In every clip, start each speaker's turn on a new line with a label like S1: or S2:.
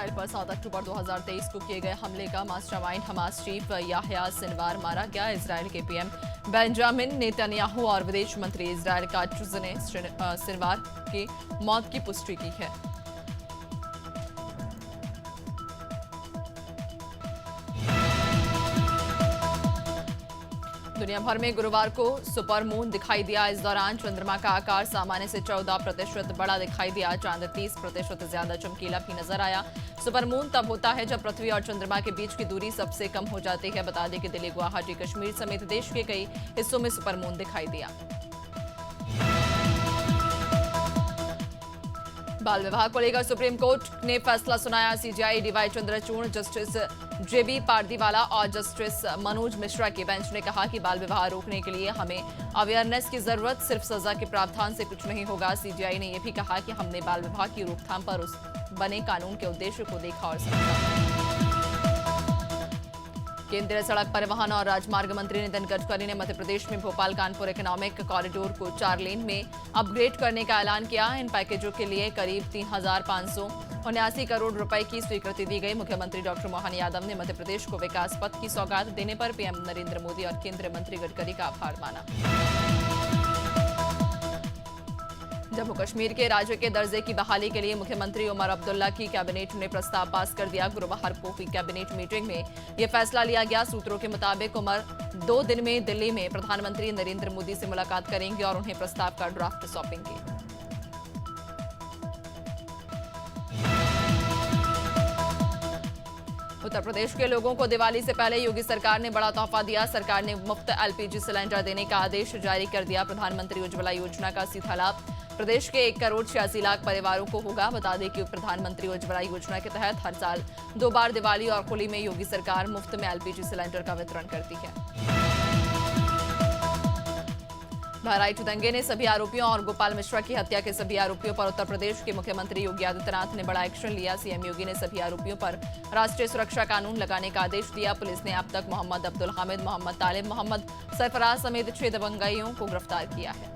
S1: Israel पर 7 अक्टूबर 2023 को किए गए हमले का mastermind Hamas chief Yahya Sinwar मारा गया। इसराइल के पीएम बेंजामिन नेतन्याहू और विदेश मंत्री इसराइल काट्ज ने सिनवार की मौत की पुष्टि की है। दुनिया भर में गुरुवार को सुपर मून दिखाई दिया। इस दौरान चंद्रमा का आकार सामान्य से 14% बड़ा दिखाई दिया। चांद 30% ज्यादा चमकीला भी नजर आया। सुपर मून तब होता है जब पृथ्वी और चंद्रमा के बीच की दूरी सबसे कम हो जाती है। बता दें कि दिल्ली, गुवाहाटी, कश्मीर समेत देश के कई हिस्सों में सुपर मून दिखाई दिया। बाल विवाह को लेकर सुप्रीम कोर्ट ने फैसला सुनाया। सीजेआई डीवाई चंद्रचूड़, जस्टिस जेबी पारदीवाला और जस्टिस मनोज मिश्रा की बेंच ने कहा कि बाल विवाह रोकने के लिए हमें अवेयरनेस की जरूरत, सिर्फ सजा के प्रावधान से कुछ नहीं होगा। सीजेआई ने यह भी कहा कि हमने बाल विवाह की रोकथाम पर उस बने कानून के उद्देश्य को देखा और समझा। केंद्रीय सड़क परिवहन और राजमार्ग मंत्री नितिन गडकरी ने मध्य प्रदेश में भोपाल कानपुर इकोनॉमिक कॉरिडोर को 4 लेन में अपग्रेड करने का ऐलान किया। इन पैकेजों के लिए करीब 3,579 करोड़ रुपए की स्वीकृति दी गई। मुख्यमंत्री डॉक्टर मोहन यादव ने मध्य प्रदेश को विकास पथ की सौगात देने पर पीएम नरेंद्र मोदी और केंद्रीय मंत्री गडकरी का आभार माना। जम्मू कश्मीर के राज्य के दर्जे की बहाली के लिए मुख्यमंत्री उमर अब्दुल्ला की कैबिनेट ने प्रस्ताव पास कर दिया। गुरुवार को हुई कैबिनेट मीटिंग में यह फैसला लिया गया। सूत्रों के मुताबिक उमर 2 दिन में दिल्ली में प्रधानमंत्री नरेंद्र मोदी से मुलाकात करेंगे और उन्हें प्रस्ताव का ड्राफ्ट सौंपेंगे। उत्तर प्रदेश के लोगों को दिवाली से पहले योगी सरकार ने बड़ा तोहफा दिया। सरकार ने मुफ्त एलपीजी सिलेंडर देने का आदेश जारी कर दिया। प्रधानमंत्री उज्ज्वला योजना का सीधा लाभ प्रदेश के 1,86,00,000 परिवारों को होगा। बता दें कि प्रधानमंत्री उज्ज्वला योजना के तहत हर साल 2 बार दिवाली और होली में योगी सरकार मुफ्त में एलपीजी सिलेंडर का वितरण करती है। बहराइच दंगे ने सभी आरोपियों और गोपाल मिश्रा की हत्या के सभी आरोपियों पर उत्तर प्रदेश के मुख्यमंत्री योगी आदित्यनाथ ने बड़ा एक्शन लिया। सीएम योगी ने सभी आरोपियों पर राष्ट्रीय सुरक्षा कानून लगाने का आदेश दिया। पुलिस ने अब तक मोहम्मद अब्दुल हामिद, मोहम्मद तालिब, मोहम्मद सरफराज समेत 6 दबंगइयों को गिरफ्तार किया है।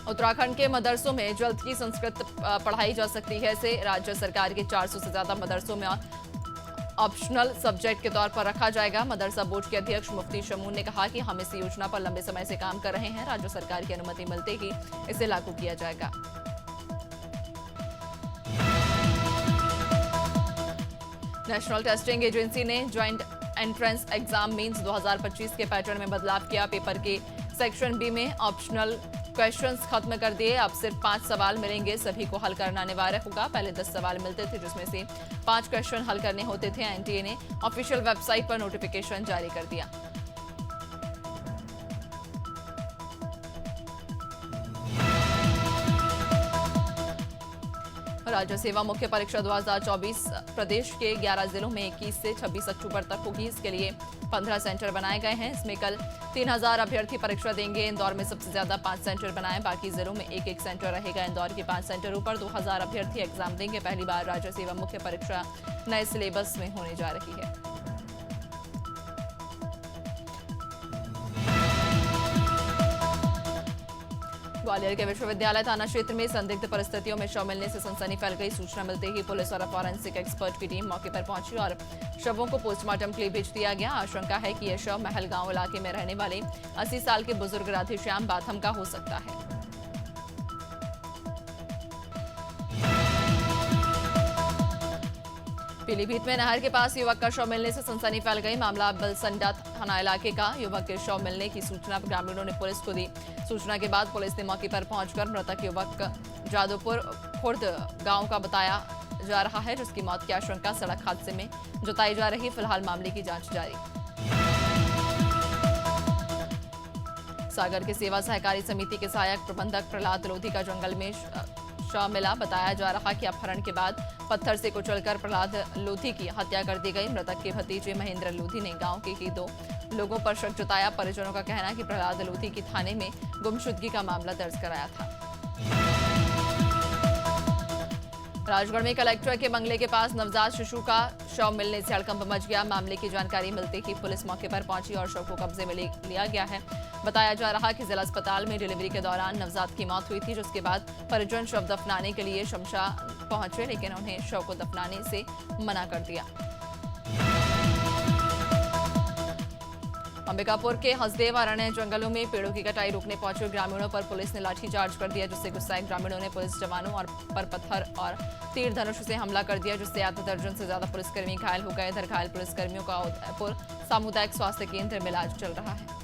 S1: उत्तराखंड के मदरसों में जल्द ही संस्कृत पढ़ाई जा सकती है। इसे राज्य सरकार के 400 से ज्यादा मदरसों में ऑप्शनल सब्जेक्ट के तौर पर रखा जाएगा। मदरसा बोर्ड के अध्यक्ष मुफ्ती शमून ने कहा कि हम इस योजना पर लंबे समय से काम कर रहे हैं। राज्य सरकार की अनुमति मिलते ही इसे लागू किया जाएगा। नेशनल टेस्टिंग एजेंसी ने ज्वाइंट एंट्रेंस एग्जाम मींस 2025 के पैटर्न में बदलाव किया। पेपर के सेक्शन बी में ऑप्शनल क्वेश्चंस खत्म कर दिए। अब सिर्फ 5 सवाल मिलेंगे, सभी को हल करना अनिवार्य होगा। पहले 10 सवाल मिलते थे जिसमें से 5 क्वेश्चन हल करने होते थे। एनटीए ने ऑफिशियल वेबसाइट पर नोटिफिकेशन जारी कर दिया। राज्य सेवा मुख्य परीक्षा 2024 प्रदेश के 11 जिलों में 21 से 26 अक्टूबर तक होगी। इसके लिए 15 सेंटर बनाए गए हैं। इसमें कल 3,000 अभ्यर्थी परीक्षा देंगे। इंदौर में सबसे ज्यादा 5 सेंटर बनाए, बाकी जिलों में 1-1 सेंटर रहेगा। इंदौर के 5 सेंटरों पर 2,000 अभ्यर्थी एग्जाम देंगे। पहली बार राज्य सेवा मुख्य परीक्षा नए सिलेबस में होने जा रही है। ग्वालियर के विश्वविद्यालय थाना क्षेत्र में संदिग्ध परिस्थितियों में शव मिलने से सनसनी फैल गई। सूचना मिलते ही पुलिस और फॉरेंसिक एक्सपर्ट की टीम मौके पर पहुंची और शवों को पोस्टमार्टम के लिए भेज दिया गया। आशंका है कि यह शव महलगांव इलाके में रहने वाले 80 साल के बुजुर्ग राधेश्याम बाथम का हो सकता है। पीलीभीत में नहर के पास युवक का शव मिलने से सनसनी फैल गई। मामला बलसंडा थाना इलाके का। युवक के शव मिलने की सूचना ग्रामीणों ने पुलिस को दी। सूचना के बाद पुलिस ने मौके पर पहुंचकर मृतक युवक जादोपुर खुर्द गांव का बताया जा रहा है, जिसकी मौत की आशंका सड़क हादसे में जताई जा रही। फिलहाल मामले की जांच जारी। सागर के सेवा सहकारी समिति के सहायक प्रबंधक प्रहलाद लोधी का जंगल में शव मिला। बताया जा रहा कि अपहरण के बाद पत्थर से कुचलकर प्रहलाद लोधी की हत्या कर दी गई। मृतक के भतीजे महेंद्र लोधी ने गांव के ही 2 लोगों पर शक जताया। परिजनों का कहना है कि प्रहलाद लोधी की थाने में गुमशुदगी का मामला दर्ज कराया था। राजगढ़ में कलेक्टर के बंगले के पास नवजात शिशु का शव मिलने से हड़कंप मच गया। मामले की जानकारी मिलते ही पुलिस मौके पर पहुंची और शव को कब्जे में लिया गया है। बताया जा रहा कि जिला अस्पताल में डिलीवरी के दौरान नवजात की मौत हुई थी, जिसके बाद परिजन शव दफनाने के लिए शमशान पहुंचे, लेकिन उन्हें शव को दफनाने से मना कर दिया। अंबिकापुर के हसदेव अरण्य जंगलों में पेड़ों की कटाई रोकने पहुंचे ग्रामीणों पर पुलिस ने लाठीचार्ज कर दिया, जिससे गुस्साए ग्रामीणों ने पुलिस जवानों पर पत्थर और तीर धनुष से हमला कर दिया, जिससे आधा दर्जन से ज्यादा पुलिसकर्मी घायल हो गए। इधर घायल पुलिसकर्मियों का उदयपुर सामुदायिक स्वास्थ्य केंद्र में इलाज चल रहा है।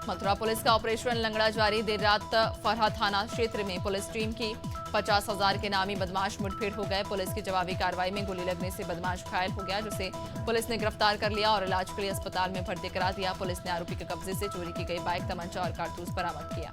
S1: मथुरा पुलिस का ऑपरेशन लंगड़ा जारी। देर रात फरहा थाना क्षेत्र में पुलिस टीम की 50,000 के नामी बदमाश मुठभेड़ हो गए। पुलिस की जवाबी कार्रवाई में गोली लगने से बदमाश घायल हो गया, जिसे पुलिस ने गिरफ्तार कर लिया और इलाज के लिए अस्पताल में भर्ती करा दिया। पुलिस ने आरोपी के कब्जे से चोरी की गई बाइक, तमंचा और कारतूस बरामद किया।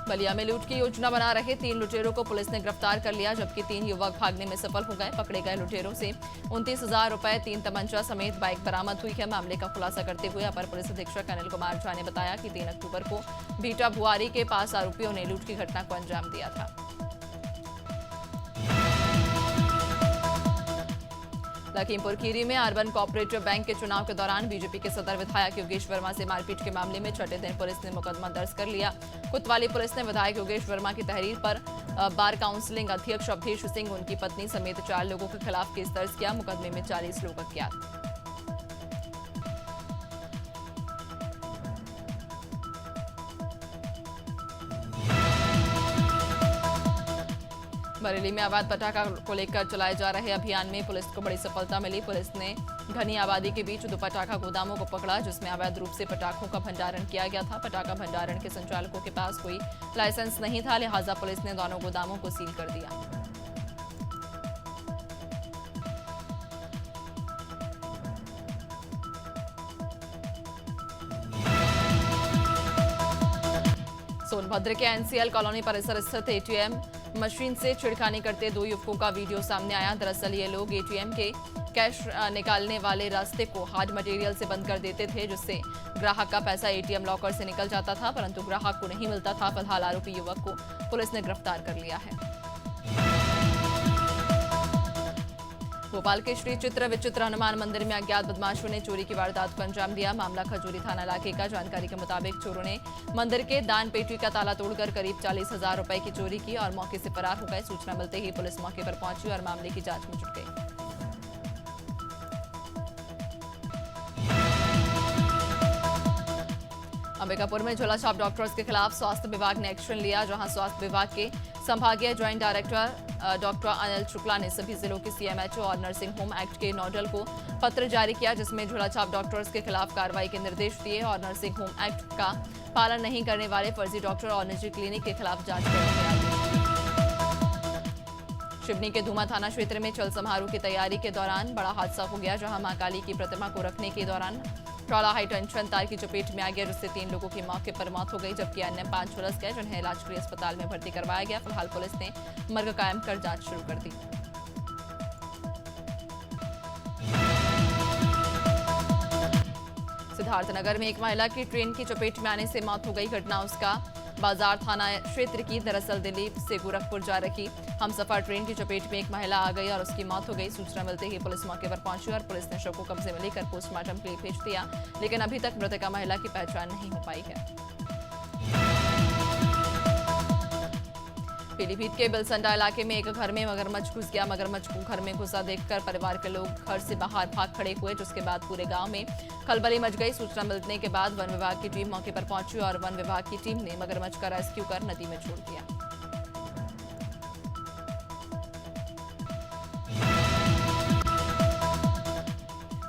S1: बलिया में लूट की योजना बना रहे 3 लुटेरों को पुलिस ने गिरफ्तार कर लिया, जबकि 3 युवक भागने में सफल हो गए। पकड़े गए लुटेरों से 29,000 रुपए, 3 तमंचा समेत बाइक बरामद हुई है। मामले का खुलासा करते हुए अपर पुलिस अधीक्षक अनिल कुमार झा ने बताया कि 3 अक्टूबर को बीटा बुआरी के पास आरोपियों ने लूट की घटना को अंजाम दिया था। लखीमपुर खीरी में अर्बन कोऑपरेटिव बैंक के चुनाव के दौरान बीजेपी के सदर विधायक योगेश वर्मा से मारपीट के मामले में छठे दिन पुलिस ने मुकदमा दर्ज कर लिया। कोतवाली पुलिस ने विधायक योगेश वर्मा की तहरीर पर बार काउंसिलिंग अध्यक्ष अवधेश सिंह, उनकी पत्नी समेत 4 लोगों के खिलाफ केस दर्ज किया। मुकदमे में 40 लोग अज्ञात। बरेली में अवैध पटाखा को लेकर चलाए जा रहे अभियान में पुलिस को बड़ी सफलता मिली। पुलिस ने घनी आबादी के बीच 2 पटाखा गोदामों को पकड़ा, जिसमें अवैध रूप से पटाखों का भंडारण किया गया था। पटाखा भंडारण के संचालकों के पास कोई लाइसेंस नहीं था, लिहाजा पुलिस ने दोनों गोदामों को सील कर दिया। सोनभद्र के एनसीएल कॉलोनी परिसर स्थित एटीएम मशीन से छिड़खानी करते 2 युवकों का वीडियो सामने आया। दरअसल ये लोग एटीएम के कैश निकालने वाले रास्ते को हार्ड मटेरियल से बंद कर देते थे, जिससे ग्राहक का पैसा एटीएम लॉकर से निकल जाता था, परंतु ग्राहक को नहीं मिलता था। फिलहाल आरोपी युवक को पुलिस ने गिरफ्तार कर लिया है। भोपाल के श्री चित्र विचित्र हनुमान मंदिर में अज्ञात बदमाशों ने चोरी की वारदात को अंजाम दिया। मामला खजूरी थाना इलाके का। जानकारी के मुताबिक चोरों ने मंदिर के दान पेटी का ताला तोड़कर करीब 40,000 रुपए की चोरी की और मौके से फरार हो गए। सूचना मिलते ही पुलिस मौके पर पहुंची और मामले की जांच में जुट गई। अंबिकापुर में झोलाछाप डॉक्टर्स के खिलाफ स्वास्थ्य विभाग ने एक्शन लिया, जहां स्वास्थ्य विभाग के संभागीय joint director doctor Anil Shukla ने सभी जिलों के सीएमएचओ और नर्सिंग होम एक्ट के नोडल को पत्र जारी किया, जिसमें झोलाछाप डॉक्टर्स के खिलाफ कार्रवाई के निर्देश दिए और नर्सिंग होम एक्ट का पालन नहीं करने वाले फर्जी डॉक्टर और निजी क्लिनिक के खिलाफ जांच करने के आदेश दिए। शिवनी के धूमा थाना क्षेत्र में चल समारोह की तैयारी के दौरान बड़ा हादसा हो गया, जहां मां काली की प्रतिमा को रखने के दौरान ट्रॉला हाई टेंशन तार की चपेट में आ गया, जिससे 3 लोगों की मौके पर मौत हो गई, जबकि अन्य 5 झुलस गए, जिन्हें इलाज के लिए अस्पताल में भर्ती करवाया गया। फिलहाल पुलिस ने मर्ग कायम कर जांच शुरू कर दी। सिद्धार्थनगर में एक महिला की ट्रेन की चपेट में आने से मौत हो गई। घटना उसका बाजार थाना क्षेत्र की। दरअसल दिल्ली से गोरखपुर जा रही हमसफर ट्रेन की चपेट में एक महिला आ गई और उसकी मौत हो गई। सूचना मिलते ही पुलिस मौके पर पहुंची और पुलिस ने शव को कब्जे में लेकर पोस्टमार्टम के लिए भेज दिया, लेकिन अभी तक मृतका महिला की पहचान नहीं हो पाई है। पीलीभीत के बिलसंडा इलाके में एक घर में मगरमच्छ घुस गया। मगरमच्छ को घर में घुसा देखकर परिवार के लोग घर से बाहर भाग खड़े हुए, जिसके बाद पूरे गांव में खलबली मच गई। सूचना मिलने के बाद वन विभाग की टीम मौके पर पहुंची और वन विभाग की टीम ने मगरमच्छ का रेस्क्यू कर नदी में छोड़ दिया।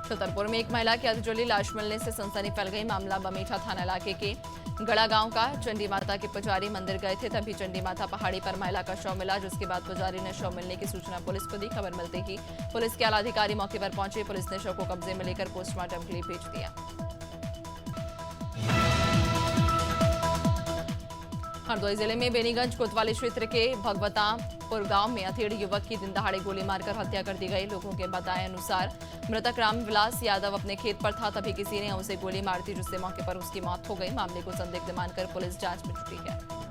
S1: छतरपुर में एक महिला की अधजली लाश मिलने से सनसनी फैल गई। मामला बमीठा थाना इलाके के गड़ा गांव का। चंडी माता के पुजारी मंदिर गए थे, तभी चंडी माता पहाड़ी पर महिला का शव मिला, जिसके बाद पुजारी ने शव मिलने की सूचना पुलिस को दी। खबर मिलते ही पुलिस के आला अधिकारी मौके पर पहुंचे। पुलिस ने शव को कब्जे में लेकर पोस्टमार्टम के लिए भेज दिया। हरदोई जिले में बेनीगंज कोतवाली क्षेत्र के भगवतापुर गांव में अधेड़ युवक की दिन दहाड़े गोली मारकर हत्या कर दी गई। लोगों के बताए अनुसार मृतक रामविलास यादव अपने खेत पर था, तभी किसी ने उसे गोली मार दी, जिससे मौके पर उसकी मौत हो गई। मामले को संदिग्ध मानकर पुलिस जांच में जुटी है।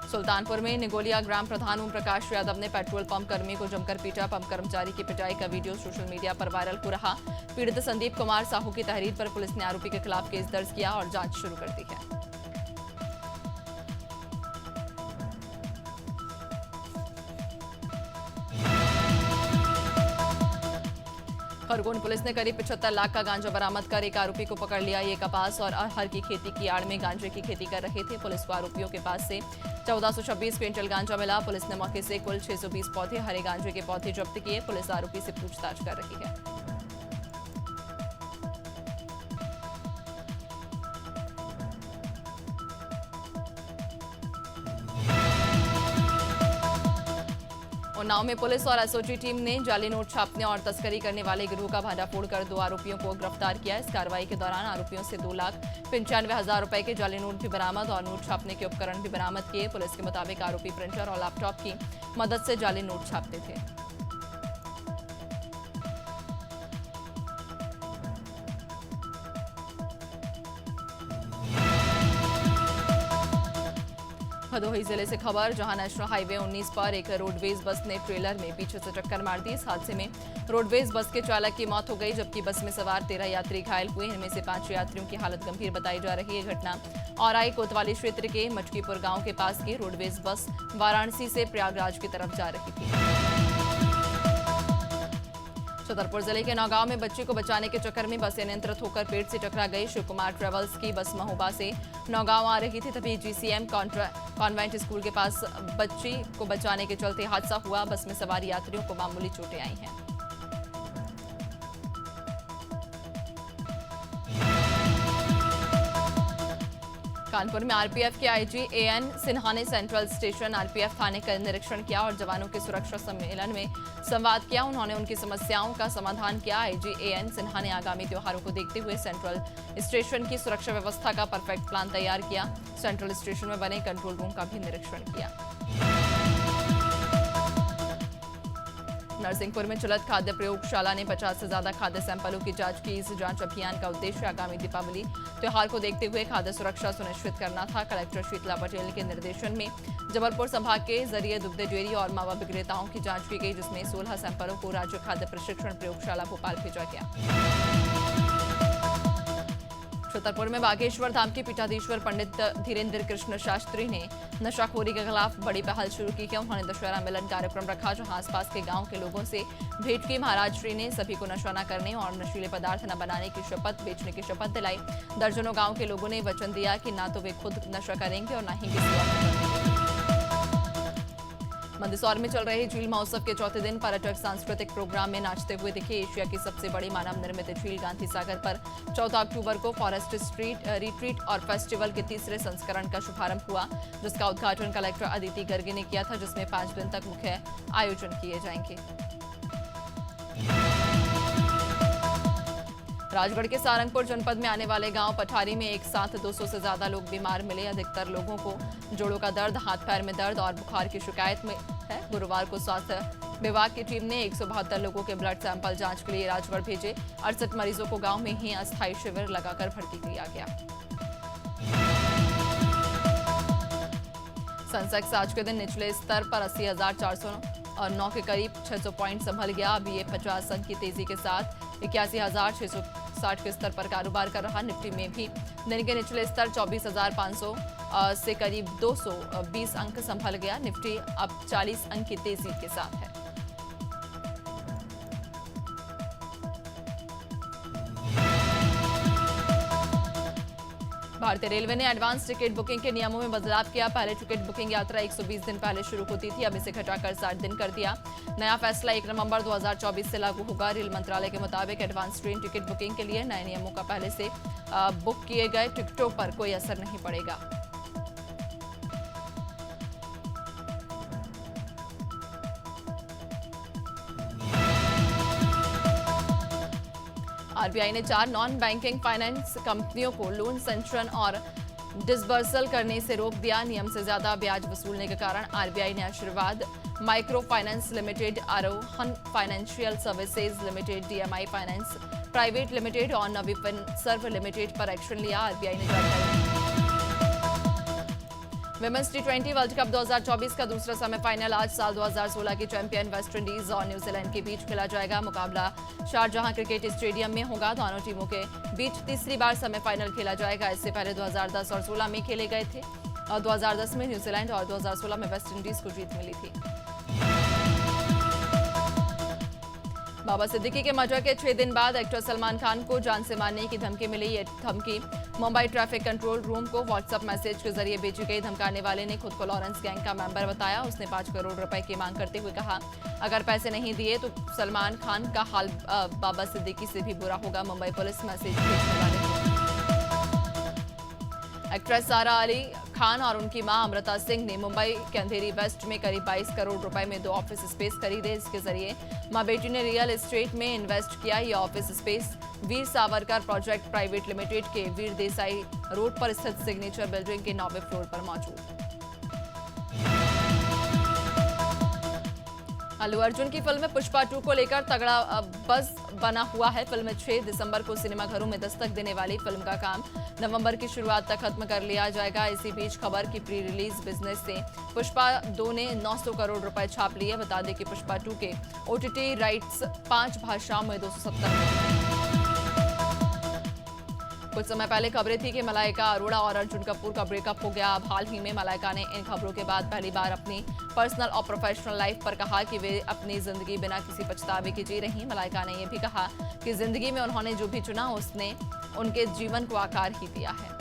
S1: सुल्तानपुर में निगोलिया ग्राम प्रधान ओम प्रकाश यादव ने पेट्रोल पंप कर्मी को जमकर पीटा। पंप कर्मचारी की पिटाई का वीडियो सोशल मीडिया पर वायरल हो रहा। पीड़ित संदीप कुमार साहू की तहरीर पर पुलिस ने आरोपी के खिलाफ केस दर्ज किया और जांच शुरू कर दी है। खरगोन पुलिस ने करीब 75 लाख का गांजा बरामद कर एक आरोपी को पकड़ लिया। ये कपास और अरहर की खेती की आड़ में गांजे की खेती कर रहे थे। पुलिस को आरोपियों के पास से 1426 क्विंटल गांजा मिला। पुलिस ने मौके से कुल 620 पौधे हरे गांजे के पौधे जब्त किए। पुलिस आरोपी से पूछताछ कर रही है। उन्नाव में पुलिस और एसओजी टीम ने जाली नोट छापने और तस्करी करने वाले गिरोह का भांडाफोड़ कर 2 आरोपियों को गिरफ्तार किया। इस कार्रवाई के दौरान आरोपियों से 2,95,000 रुपए के जाली नोट भी बरामद और नोट छापने के उपकरण भी बरामद किए। पुलिस के मुताबिक आरोपी प्रिंटर और लैपटॉप की मदद से जाली नोट छापते थे। भदोही जिले से खबर, जहां नेशनल हाईवे 19 पर एक रोडवेज बस ने ट्रेलर में पीछे से टक्कर मार दी। इस हादसे में रोडवेज बस के चालक की मौत हो गई, जबकि बस में सवार 13 यात्री घायल हुए। इनमें से 5 यात्रियों की हालत गंभीर बताई जा रही है। घटना औराई कोतवाली क्षेत्र के मचकीपुर गांव के पास की। रोडवेज बस वाराणसी से प्रयागराज की तरफ जा रही थी। छतरपुर जिले के नौगांव में बच्ची को बचाने के चक्कर में बस अनियंत्रित होकर पेड़ से टकरा गई। शिव कुमार ट्रेवल्स की बस महोबा से नौगांव आ रही थी, तभी जीसीएम कॉन्वेंट स्कूल के पास बच्ची को बचाने के चलते हादसा हुआ। बस में सवार यात्रियों को मामूली चोटें आई हैं। कानपुर में आरपीएफ के आईजी एएन सिन्हा ने सेंट्रल स्टेशन आरपीएफ थाने का निरीक्षण किया और जवानों के सुरक्षा सम्मेलन में संवाद किया। उन्होंने उनकी समस्याओं का समाधान किया। आईजी एएन सिन्हा ने आगामी त्योहारों को देखते हुए सेंट्रल स्टेशन की सुरक्षा व्यवस्था का परफेक्ट प्लान तैयार किया। सेंट्रल स्टेशन में बने कंट्रोल रूम का भी निरीक्षण किया। नरसिंहपुर में चलत खाद्य प्रयोगशाला ने 50 से ज्यादा खाद्य सैंपलों की जांच की। इस जांच अभियान का उद्देश्य आगामी दीपावली त्योहार को देखते हुए खाद्य सुरक्षा सुनिश्चित करना था। कलेक्टर शीतला पटेल के निर्देशन में जबलपुर संभाग के जरिए दुग्ध डेयरी और मावा विक्रेताओं की जांच की गई, जिसमें 16 सैंपलों को राज्य खाद्य प्रशिक्षण प्रयोगशाला भोपाल भेजा गया। छतरपुर में बागेश्वर धाम के पीठाधीश्वर पंडित धीरेन्द्र कृष्ण शास्त्री ने नशाखोरी के खिलाफ बड़ी पहल शुरू की है। उन्होंने दशहरा मिलन कार्यक्रम रखा, जहां आसपास के गांव के लोगों से भेंट की। महाराज श्री ने सभी को नशा न करने और नशीले पदार्थ न बनाने की शपथ, बेचने की शपथ दिलाई। दर्जनों गांव के लोगों ने वचन दिया कि न तो वे खुद नशा करेंगे और न ही किसी और को करेंगे। मंदसौर में चल रहे झील महोत्सव के चौथे दिन पर्यटक सांस्कृतिक प्रोग्राम में नाचते हुए दिखे। एशिया की सबसे बड़ी मानव निर्मित झील गांधी सागर पर 14 अक्टूबर को फॉरेस्ट स्ट्रीट रिट्रीट और फेस्टिवल के तीसरे संस्करण का शुभारंभ हुआ, जिसका उद्घाटन कलेक्टर अदिति गर्गे ने किया था, जिसमें 5 दिन तक मुख्य आयोजन किए जाएंगे। राजगढ़ के सारंगपुर जनपद में आने वाले गांव पठारी में एक साथ 200 से ज्यादा लोग बीमार मिले। अधिकतर लोगों को जोड़ों का दर्द, हाथ पैर में दर्द और बुखार की शिकायत में है। गुरुवार को स्वास्थ्य विभाग की टीम ने 172 लोगों के ब्लड सैंपल जांच के लिए राजगढ़ भेजे। 68 मरीजों को गांव में ही अस्थायी शिविर लगाकर भर्ती किया गया। सेंसेक्स आज के दिन निचले स्तर पर 80,409 के करीब 600 पॉइंट संभल गया। अभी ये 50 अंक की तेजी के साथ 81,660 के स्तर पर कारोबार कर रहा। निफ्टी में भी दिन के निचले स्तर 24,500 से करीब 220 अंक संभल गया। निफ्टी अब 40 अंक की तेजी के साथ है। भारतीय रेलवे ने एडवांस टिकट बुकिंग के नियमों में बदलाव किया। पहले टिकट बुकिंग यात्रा 120 दिन पहले शुरू होती थी, अब इसे घटाकर 60 दिन कर दिया। नया फैसला 1 नवंबर 2024 से लागू होगा। रेल मंत्रालय के मुताबिक एडवांस ट्रेन टिकट बुकिंग के लिए नए नियमों का पहले से बुक किए गए टिकटों पर कोई असर नहीं पड़ेगा। आरबीआई ने 4 नॉन बैंकिंग फाइनेंस कंपनियों को लोन संचरण और डिसबर्सल करने से रोक दिया। नियम से ज्यादा ब्याज वसूलने के कारण आरबीआई ने Ashirvad micro finance limited, Arohan financial services limited, DMI finance private limited और नवी सर्व लिमिटेड पर एक्शन लिया। आरबीआई ने जानकारी। विमेंस टी20 वर्ल्ड कप 2024 का दूसरा सेमीफाइनल आज साल 2016 के चैंपियन वेस्टइंडीज और न्यूजीलैंड के बीच खेला जाएगा। मुकाबला शारजाह क्रिकेट स्टेडियम में होगा। दोनों टीमों के बीच तीसरी बार सेमीफाइनल खेला जाएगा। इससे पहले 2010 और 16 में खेले गए थे और 2010 में न्यूजीलैंड और 2016 में वेस्टइंडीज को जीत मिली थी। बाबा सिद्दीकी के मर्डर के 6 दिन बाद एक्टर सलमान खान को जान से मारने की धमकी मिली। ये धमकी मुंबई ट्रैफिक कंट्रोल रूम को व्हाट्सएप मैसेज के जरिए भेजी गई। धमकाने वाले ने खुद को लॉरेंस गैंग का मेंबर बताया। उसने 5 करोड़ रुपए की मांग करते हुए कहा, अगर पैसे नहीं दिए तो सलमान खान का हाल बाबा सिद्दीकी से भी बुरा होगा। मुंबई पुलिस मैसेज भेजने वाले एक्ट्रेस सारा अली खान और उनकी मां अमृता सिंह ने मुंबई के अंधेरी वेस्ट में करीब 22 करोड़ रुपए में 2 ऑफिस स्पेस खरीदे। इसके जरिए मां बेटी ने रियल एस्टेट में इन्वेस्ट किया। यह office space Veer Savarkar project private limited के वीर देसाई रोड पर स्थित सिग्नेचर बिल्डिंग के 9वें फ्लोर पर मौजूद। अल्लू अर्जुन की फिल्म पुष्पा 2 को लेकर तगड़ा बज़ बना हुआ है। फिल्म 6 दिसंबर को सिनेमाघरों में दस्तक देने वाली फिल्म का काम नवंबर की शुरुआत तक खत्म कर लिया जाएगा। इसी बीच खबर की प्री रिलीज बिजनेस से पुष्पा 2 ने 900 करोड़ रुपए छाप लिए। बता दें कि पुष्पा 2 के ओटीटी राइट्स 5 भाषाओं में 270। कुछ समय पहले खबरें थी कि मलाइका अरोड़ा और अर्जुन कपूर का ब्रेकअप हो गया। अब हाल ही में मलाइका ने इन खबरों के बाद पहली बार अपनी पर्सनल और प्रोफेशनल लाइफ पर कहा कि वे अपनी जिंदगी बिना किसी पछतावे के जी रही। मलाइका ने यह भी कहा कि जिंदगी में उन्होंने जो भी चुना उसने उनके जीवन को आकार ही दिया है।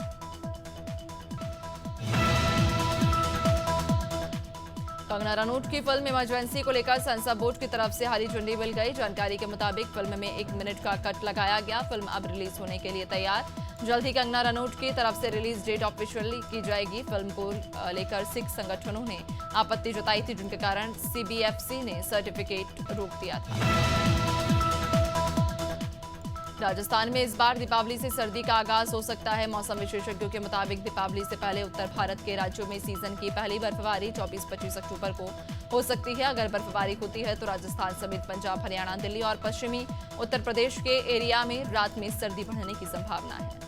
S1: कंगना रनौत की फिल्म इमरजेंसी को लेकर सेंसर बोर्ड की तरफ से हरी झंडी मिल गई। जानकारी के मुताबिक फिल्म में 1 मिनट का कट लगाया गया। फिल्म अब रिलीज होने के लिए तैयार। जल्द ही कंगना रनौत की तरफ से रिलीज डेट ऑफिशियली की जाएगी। फिल्म को लेकर सिख संगठनों ने आपत्ति जताई थी, जिनके कारण सीबीएफसी ने सर्टिफिकेट रोक दिया था। राजस्थान में इस बार दीपावली से सर्दी का आगाज हो सकता है। मौसम विशेषज्ञों के मुताबिक दीपावली से पहले उत्तर भारत के राज्यों में सीजन की पहली बर्फबारी 24-25 अक्टूबर को हो सकती है। अगर बर्फबारी होती है तो राजस्थान समेत पंजाब, हरियाणा, दिल्ली और पश्चिमी उत्तर प्रदेश के एरिया में रात में सर्दी बढ़ने की संभावना है।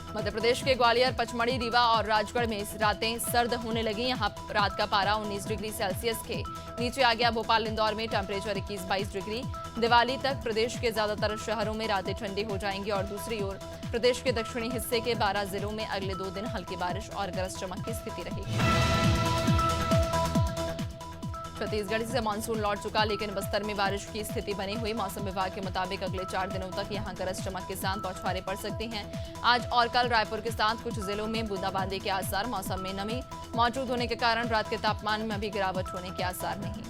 S1: मध्य प्रदेश के ग्वालियर, पचमढ़ी, रीवा और राजगढ़ में रातें सर्द होने लगी। यहां रात का पारा 19 डिग्री सेल्सियस के नीचे आ गया। भोपाल, इंदौर में टेम्परेचर 21-22 डिग्री। दिवाली तक प्रदेश के ज्यादातर शहरों में रातें ठंडी हो जाएंगी और दूसरी ओर प्रदेश के दक्षिणी हिस्से के 12 जिलों में अगले 2 दिन हल्की बारिश और गरज चमक की स्थिति रहेगी। छत्तीसगढ़ से मानसून लौट चुका, लेकिन बस्तर में बारिश की स्थिति बनी हुई। मौसम विभाग के मुताबिक अगले 4 दिनों तक यहां गरज चमक के साथ बौछारें पड़ सकती हैं। आज और कल रायपुर के साथ कुछ जिलों में बूंदाबांदी के आसार। मौसम में नमी मौजूद होने के कारण रात के तापमान में अभी गिरावट होने के आसार नहीं।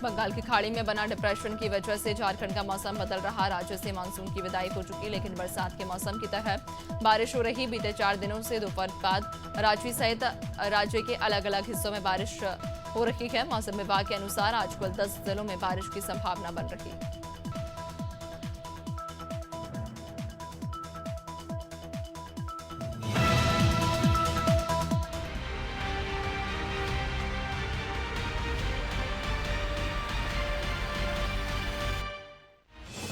S1: बंगाल की खाड़ी में बना डिप्रेशन की वजह से झारखंड का मौसम बदल रहा। राज्य से मानसून की विदाई हो चुकी, लेकिन बरसात के मौसम की तरह बारिश हो रही। बीते 4 दिनों से दोपहर बाद रांची सहित राज्य के अलग अलग हिस्सों में बारिश हो रही है। मौसम विभाग के अनुसार आज कुल 10 जिलों में बारिश की संभावना बन रही है।